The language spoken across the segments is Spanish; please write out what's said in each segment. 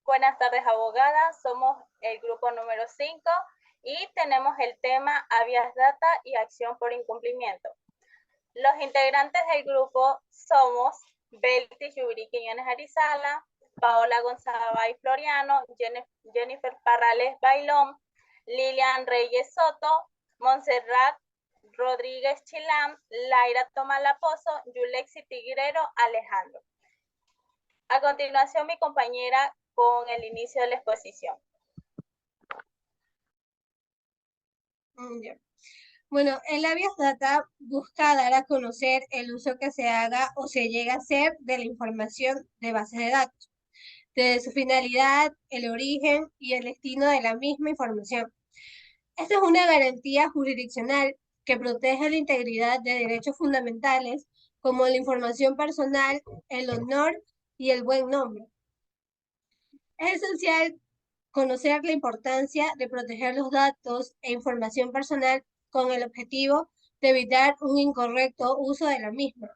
Buenas tardes, abogada. Somos el grupo número 5 y tenemos el tema Habeas Data y acción por incumplimiento. Los integrantes del grupo somos Beltis Yuri Quiñones Arizala, Paola González Floriano, Jennifer Parrales Bailón, Lilian Reyes Soto, Montserrat Rodríguez Chilam, Laira Tomalapozo, Yulexi Tigrero Alejandro. A continuación, mi compañera con el inicio de la exposición. Bueno, el Habeas Data busca dar a conocer el uso que se haga o se llega a hacer de la información de bases de datos, de su finalidad, el origen y el destino de la misma información. Esta es una garantía jurisdiccional que protege la integridad de derechos fundamentales como la información personal, el honor y el buen nombre. Es esencial conocer la importancia de proteger los datos e información personal con el objetivo de evitar un incorrecto uso de la misma,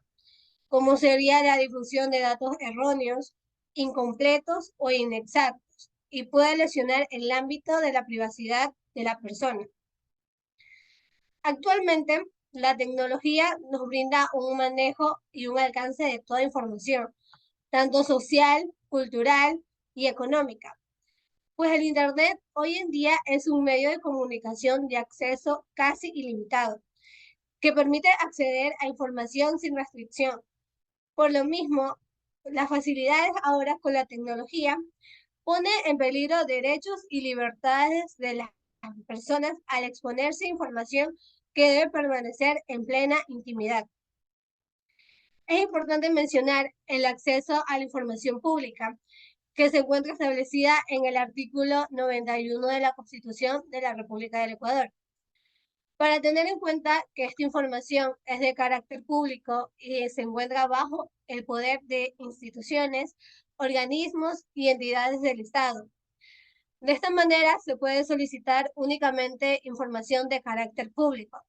como sería la difusión de datos erróneos, incompletos o inexactos, y puede lesionar el ámbito de la privacidad de la persona. Actualmente, la tecnología nos brinda un manejo y un alcance de toda información, tanto social, cultural y económica. Pues el Internet hoy en día es un medio de comunicación de acceso casi ilimitado, que permite acceder a información sin restricción. Por lo mismo, las facilidades ahora con la tecnología pone en peligro derechos y libertades de las personas al exponerse a información que debe permanecer en plena intimidad. Es importante mencionar el acceso a la información pública, que se encuentra establecida en el artículo 91 de la Constitución de la República del Ecuador. Para tener en cuenta que esta información es de carácter público y se encuentra bajo el poder de instituciones, organismos y entidades del Estado. De esta manera se puede solicitar únicamente información de carácter público.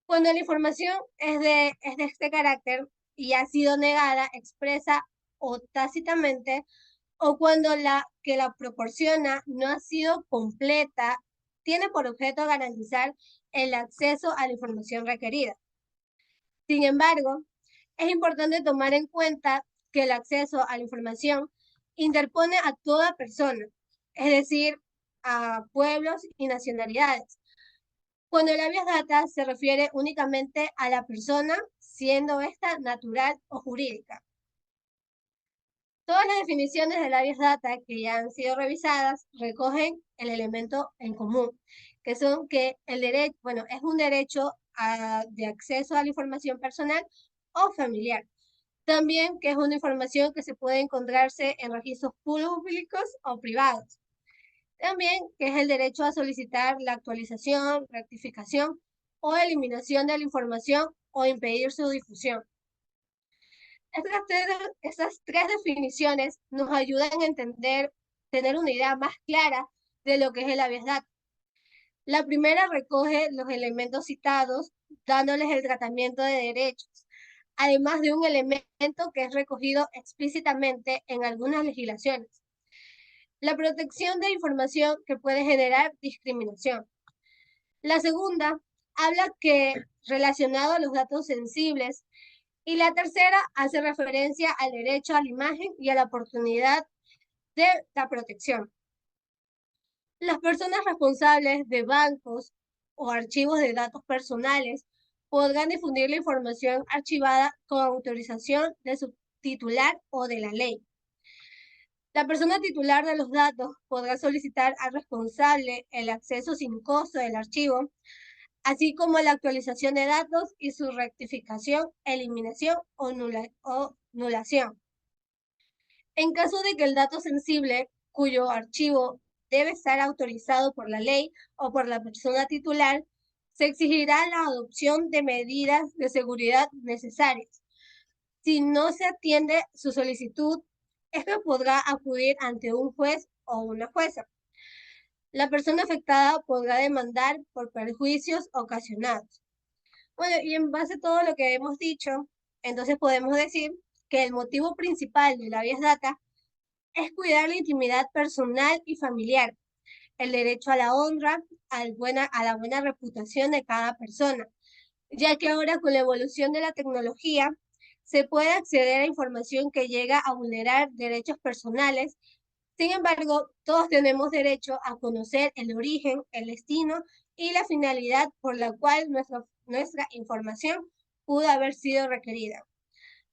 Cuando la información es de este carácter y ha sido negada expresa o tácitamente, o cuando la que la proporciona no ha sido completa, tiene por objeto garantizar el acceso a la información requerida. Sin embargo, es importante tomar en cuenta que el acceso a la información interpone a toda persona, es decir, a pueblos y nacionalidades. Cuando el habeas data se refiere únicamente a la persona, siendo esta natural o jurídica. Todas las definiciones del habeas data que ya han sido revisadas recogen el elemento en común, que son que el derecho, es un derecho de acceso a la información personal o familiar. También que es una información que se puede encontrarse en registros públicos o privados. También que es el derecho a solicitar la actualización, rectificación o eliminación de la información o impedir su difusión. Estas tres definiciones nos ayudan a entender, tener una idea más clara de lo que es el habeas data. La primera recoge los elementos citados, dándoles el tratamiento de derechos, además de un elemento que es recogido explícitamente en algunas legislaciones. La protección de información que puede generar discriminación. La segunda habla que relacionado a los datos sensibles, y la tercera hace referencia al derecho a la imagen y a la oportunidad de la protección. Las personas responsables de bancos o archivos de datos personales podrán difundir la información archivada con autorización de su titular o de la ley. La persona titular de los datos podrá solicitar al responsable el acceso sin costo del archivo, así como la actualización de datos y su rectificación, eliminación o nulación. En caso de que el dato sensible, cuyo archivo debe estar autorizado por la ley o por la persona titular, se exigirá la adopción de medidas de seguridad necesarias. Si no se atiende su solicitud, éste podrá acudir ante un juez o una jueza. La persona afectada podrá demandar por perjuicios ocasionados. Bueno, y en base a todo lo que hemos dicho, entonces podemos decir que el motivo principal del habeas data es cuidar la intimidad personal y familiar, el derecho a la honra, a la buena reputación de cada persona, ya que ahora con la evolución de la tecnología se puede acceder a información que llega a vulnerar derechos personales. Sin embargo, todos tenemos derecho a conocer el origen, el destino y la finalidad por la cual nuestra información pudo haber sido requerida.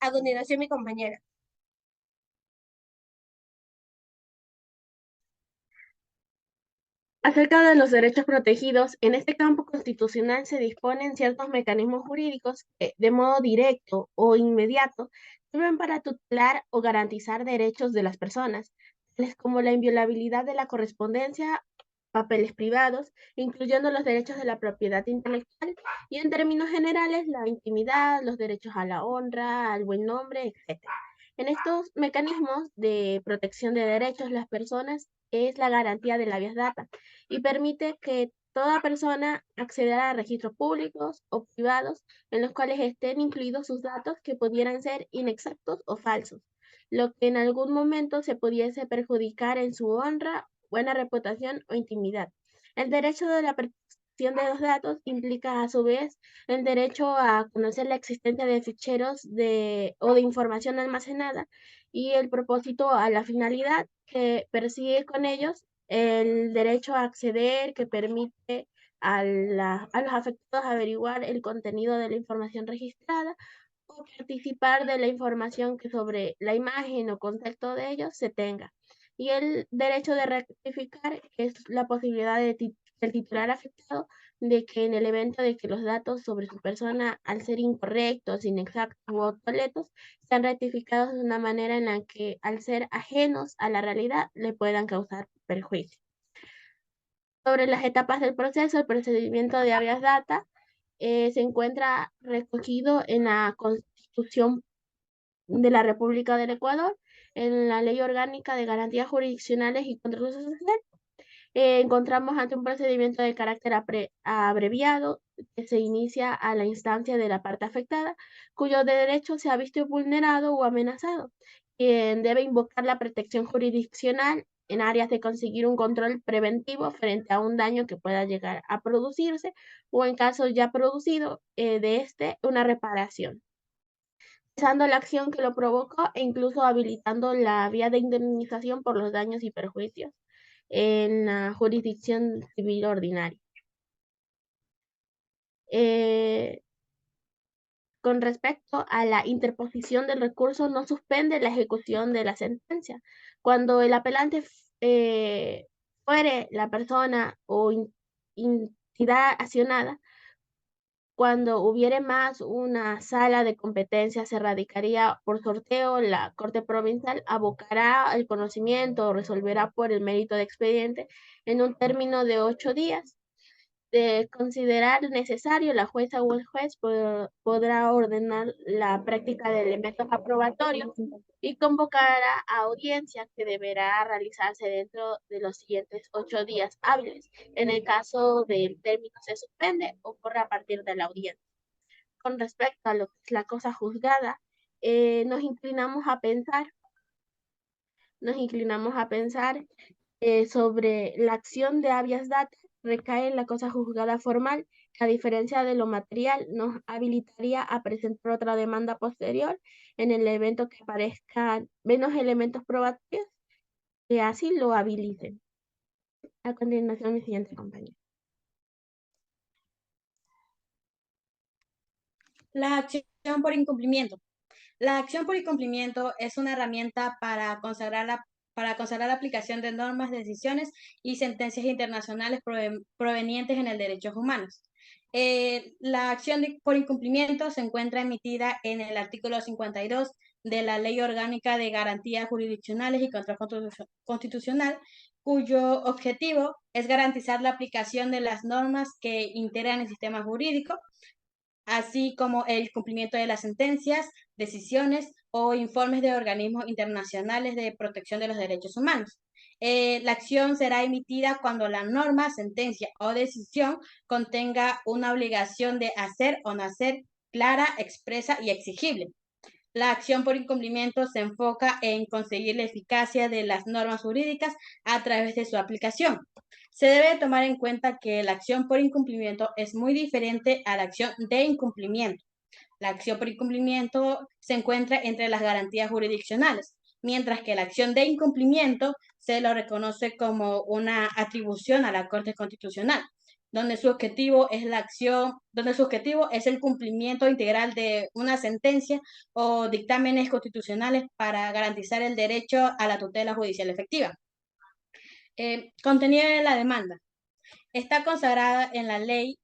A continuación, mi compañera. Acerca de los derechos protegidos, en este campo constitucional se disponen ciertos mecanismos jurídicos que, de modo directo o inmediato, sirven para tutelar o garantizar derechos de las personas, tales como la inviolabilidad de la correspondencia, papeles privados, incluyendo los derechos de la propiedad intelectual y, en términos generales, la intimidad, los derechos a la honra, al buen nombre, etc. En estos mecanismos de protección de derechos, las personas es la garantía de la habeas data y permite que toda persona acceda a registros públicos o privados en los cuales estén incluidos sus datos que pudieran ser inexactos o falsos, lo que en algún momento se pudiese perjudicar en su honra, buena reputación o intimidad. El derecho de la protección de los datos implica a su vez el derecho a conocer la existencia de ficheros o de información almacenada y el propósito a la finalidad que persigue con ellos el derecho a acceder que permite a los afectados averiguar el contenido de la información registrada o participar de la información que sobre la imagen o concepto de ellos se tenga. Y el derecho de rectificar, que es la posibilidad del titular afectado de que en el evento de que los datos sobre su persona, al ser incorrectos, inexactos u obsoletos, sean rectificados de una manera en la que, al ser ajenos a la realidad, le puedan causar perjuicio. Sobre las etapas del proceso, el procedimiento de habeas data se encuentra recogido en la Constitución de la República del Ecuador, en la Ley Orgánica de Garantías Jurisdiccionales y Control Social. Encontramos ante un procedimiento de carácter abreviado que se inicia a la instancia de la parte afectada, cuyo derecho se ha visto vulnerado o amenazado, quien debe invocar la protección jurisdiccional en áreas de conseguir un control preventivo frente a un daño que pueda llegar a producirse o, en caso ya producido, una reparación, cesando la acción que lo provocó e incluso habilitando la vía de indemnización por los daños y perjuicios en la jurisdicción civil ordinaria. Con respecto a la interposición del recurso, no suspende la ejecución de la sentencia. Cuando el apelante fuere la persona o entidad accionada, cuando hubiere más una sala de competencia, se radicaría por sorteo, la Corte Provincial abocará el conocimiento o resolverá por el mérito de expediente en un término de 8 días. De considerar necesario, la jueza o el juez podrá ordenar la práctica de elementos aprobatorios y convocará a audiencia que deberá realizarse dentro de los siguientes 8 días hábiles. En el caso del término se suspende, ocurre a partir de la audiencia. Con respecto a lo que es la cosa juzgada, nos inclinamos a pensar sobre la acción de habeas data recae en la cosa juzgada formal, que a diferencia de lo material nos habilitaría a presentar otra demanda posterior en el evento que aparezcan menos elementos probatorios que así lo habiliten. A continuación, mi siguiente compañero. La acción por incumplimiento. La acción por incumplimiento es una herramienta para consagrar la aplicación de normas, decisiones y sentencias internacionales provenientes en el derechos humanos. La acción por incumplimiento se encuentra emitida en el artículo 52 de la Ley Orgánica de Garantías Jurisdiccionales y Control Constitucional, cuyo objetivo es garantizar la aplicación de las normas que integran el sistema jurídico, así como el cumplimiento de las sentencias, decisiones o informes de organismos internacionales de protección de los derechos humanos. La acción será emitida cuando la norma, sentencia o decisión contenga una obligación de hacer o no hacer clara, expresa y exigible. La acción por incumplimiento se enfoca en conseguir la eficacia de las normas jurídicas a través de su aplicación. Se debe tomar en cuenta que la acción por incumplimiento es muy diferente a la acción de incumplimiento. La acción por incumplimiento se encuentra entre las garantías jurisdiccionales, mientras que la acción de incumplimiento se lo reconoce como una atribución a la Corte Constitucional, donde su objetivo es el cumplimiento integral de una sentencia o dictámenes constitucionales para garantizar el derecho a la tutela judicial efectiva. Contenido de la demanda. Está consagrada en la Ley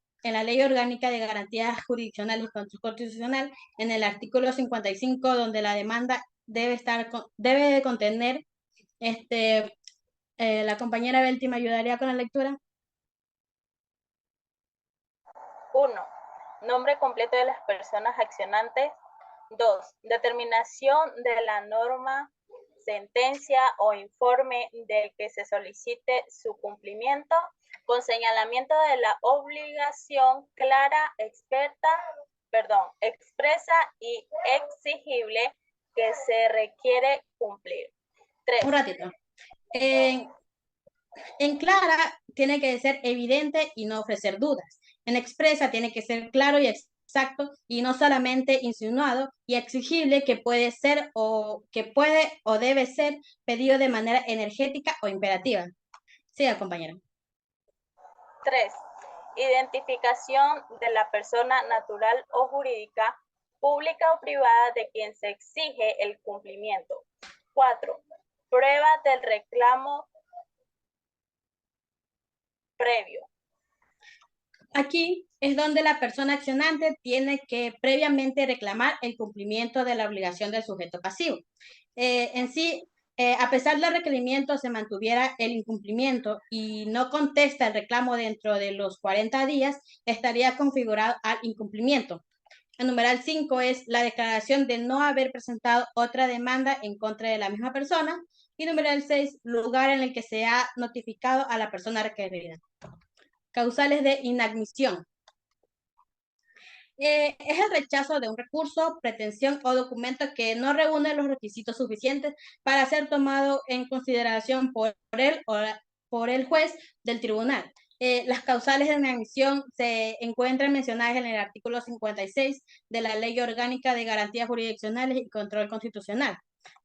Orgánica de Garantías Jurisdiccionales y Control Constitucional, en el artículo 55, donde la demanda debe de contener, la compañera Belti, ¿me ayudaría con la lectura? 1. Nombre completo de las personas accionantes. 2. Determinación de la norma, sentencia o informe del que se solicite su cumplimiento, con señalamiento de la obligación clara, expresa y exigible que se requiere cumplir. 3. Un ratito. En clara tiene que ser evidente y no ofrecer dudas. En expresa tiene que ser claro y exacto y no solamente insinuado, y exigible que puede ser o que puede o debe ser pedido de manera energética o imperativa. Siga, compañero. 3. Identificación de la persona natural o jurídica, pública o privada de quien se exige el cumplimiento. 4. Prueba del reclamo previo. Aquí es donde la persona accionante tiene que previamente reclamar el cumplimiento de la obligación del sujeto pasivo. En sí, a pesar del requerimiento se mantuviera el incumplimiento y no contesta el reclamo dentro de los 40 días, estaría configurado al incumplimiento. El numeral 5 es la declaración de no haber presentado otra demanda en contra de la misma persona. Y numeral 6, lugar en el que se ha notificado a la persona requerida. Causales de inadmisión. Es el rechazo de un recurso, pretensión o documento que no reúne los requisitos suficientes para ser tomado en consideración por él o por el juez del tribunal. Las causales de inadmisión se encuentran mencionadas en el artículo 56 de la Ley Orgánica de Garantías Jurisdiccionales y Control Constitucional,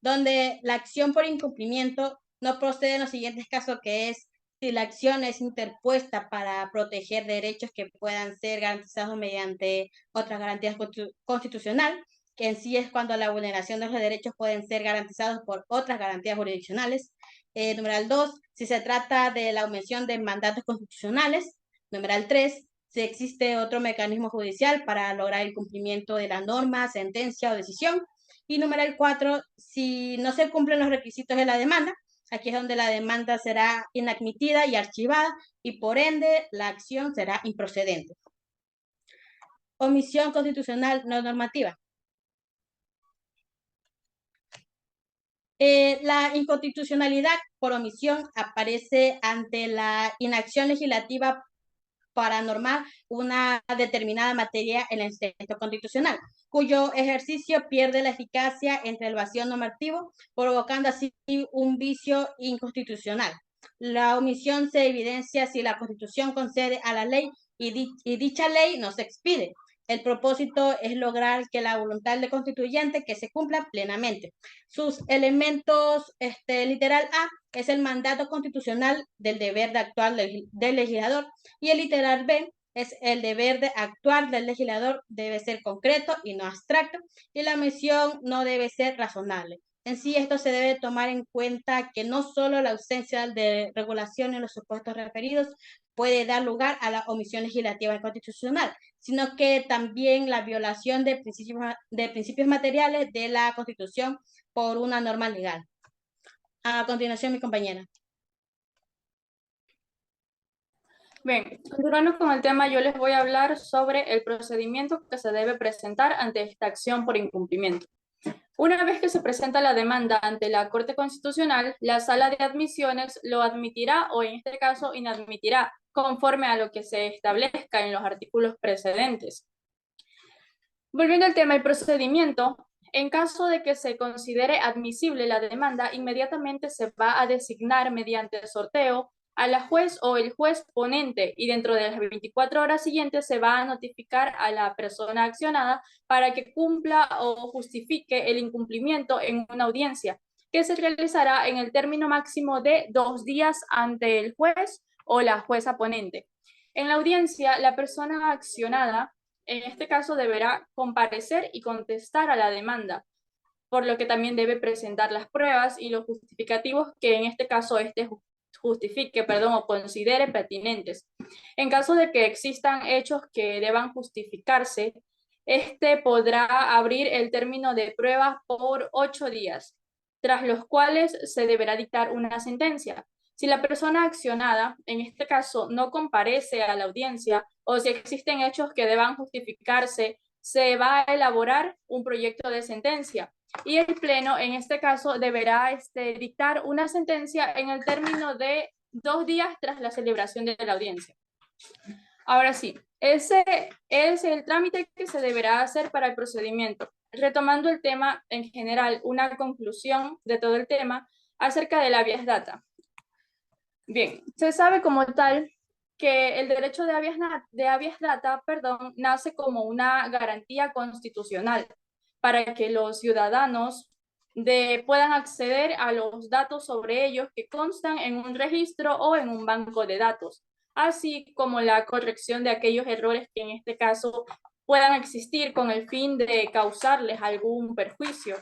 donde la acción por incumplimiento no procede en los siguientes casos, que es si la acción es interpuesta para proteger derechos que puedan ser garantizados mediante otras garantías constitucionales, que en sí es cuando la vulneración de los derechos pueden ser garantizados por otras garantías jurisdiccionales. Numeral 2, si se trata de la omisión de mandatos constitucionales. Numeral 3, si existe otro mecanismo judicial para lograr el cumplimiento de la norma, sentencia o decisión. Y numeral 4, si no se cumplen los requisitos de la demanda. Aquí es donde la demanda será inadmitida y archivada y por ende la acción será improcedente. Omisión constitucional no normativa. La inconstitucionalidad por omisión aparece ante la inacción legislativa para normar una determinada materia en el texto constitucional, cuyo ejercicio pierde la eficacia entre el vacío normativo, provocando así un vicio inconstitucional. La omisión se evidencia si la Constitución concede a la ley y dicha ley no se expide. El propósito es lograr que la voluntad del constituyente que se cumpla plenamente. Sus elementos, literal A, es el mandato constitucional del deber de actuar del legislador, y el literal B es el deber de actuar del legislador debe ser concreto y no abstracto, y la omisión no debe ser razonable. En sí, esto se debe tomar en cuenta que no solo la ausencia de regulación en los supuestos referidos puede dar lugar a la omisión legislativa inconstitucional, sino que también la violación de principios materiales de la Constitución por una norma legal. A continuación, mi compañera. Bien, continuando con el tema, yo les voy a hablar sobre el procedimiento que se debe presentar ante esta acción por incumplimiento. Una vez que se presenta la demanda ante la Corte Constitucional, la Sala de Admisiones lo admitirá o en este caso inadmitirá conforme a lo que se establezca en los artículos precedentes. Volviendo al tema, el procedimiento En caso de que se considere admisible la demanda, inmediatamente se va a designar mediante sorteo a la juez o el juez ponente y dentro de las 24 horas siguientes se va a notificar a la persona accionada para que cumpla o justifique el incumplimiento en una audiencia que se realizará en el término máximo de 2 días ante el juez o la jueza ponente. En la audiencia, la persona accionada, en este caso, deberá comparecer y contestar a la demanda, por lo que también debe presentar las pruebas y los justificativos que en este caso justifique, o considere pertinentes. En caso de que existan hechos que deban justificarse, podrá abrir el término de pruebas por 8 días, tras los cuales se deberá dictar una sentencia. Si la persona accionada, en este caso, no comparece a la audiencia o si existen hechos que deban justificarse, se va a elaborar un proyecto de sentencia y el Pleno, en este caso, deberá dictar una sentencia en el término de 2 días tras la celebración de la audiencia. Ahora sí, ese es el trámite que se deberá hacer para el procedimiento. Retomando el tema en general, una conclusión de todo el tema acerca del habeas data. Bien, se sabe como tal que el derecho de habeas data, nace como una garantía constitucional para que los ciudadanos puedan acceder a los datos sobre ellos que constan en un registro o en un banco de datos, así como la corrección de aquellos errores que en este caso puedan existir con el fin de causarles algún perjuicio.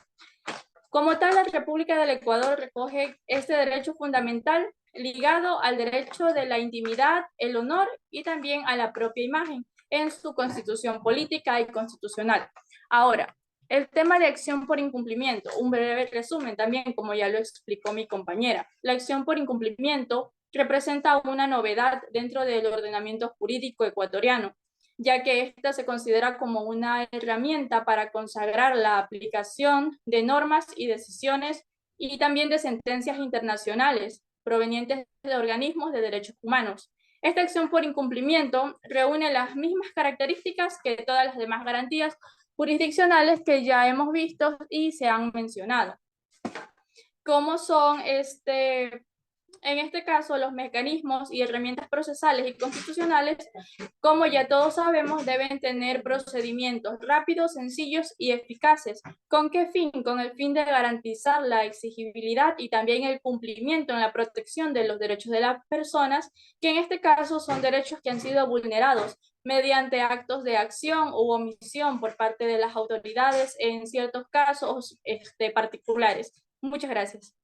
Como tal, la República del Ecuador recoge este derecho fundamental ligado al derecho de la intimidad, el honor y también a la propia imagen en su constitución política y constitucional. Ahora, el tema de acción por incumplimiento, un breve resumen también, como ya lo explicó mi compañera. La acción por incumplimiento representa una novedad dentro del ordenamiento jurídico ecuatoriano, ya que esta se considera como una herramienta para consagrar la aplicación de normas y decisiones y también de sentencias internacionales provenientes de organismos de derechos humanos. Esta acción por incumplimiento reúne las mismas características que todas las demás garantías jurisdiccionales que ya hemos visto y se han mencionado, como son en este caso, los mecanismos y herramientas procesales y constitucionales, como ya todos sabemos, deben tener procedimientos rápidos, sencillos y eficaces. ¿Con qué fin? Con el fin de garantizar la exigibilidad y también el cumplimiento en la protección de los derechos de las personas, que en este caso son derechos que han sido vulnerados mediante actos de acción u omisión por parte de las autoridades en ciertos casos particulares. Muchas gracias.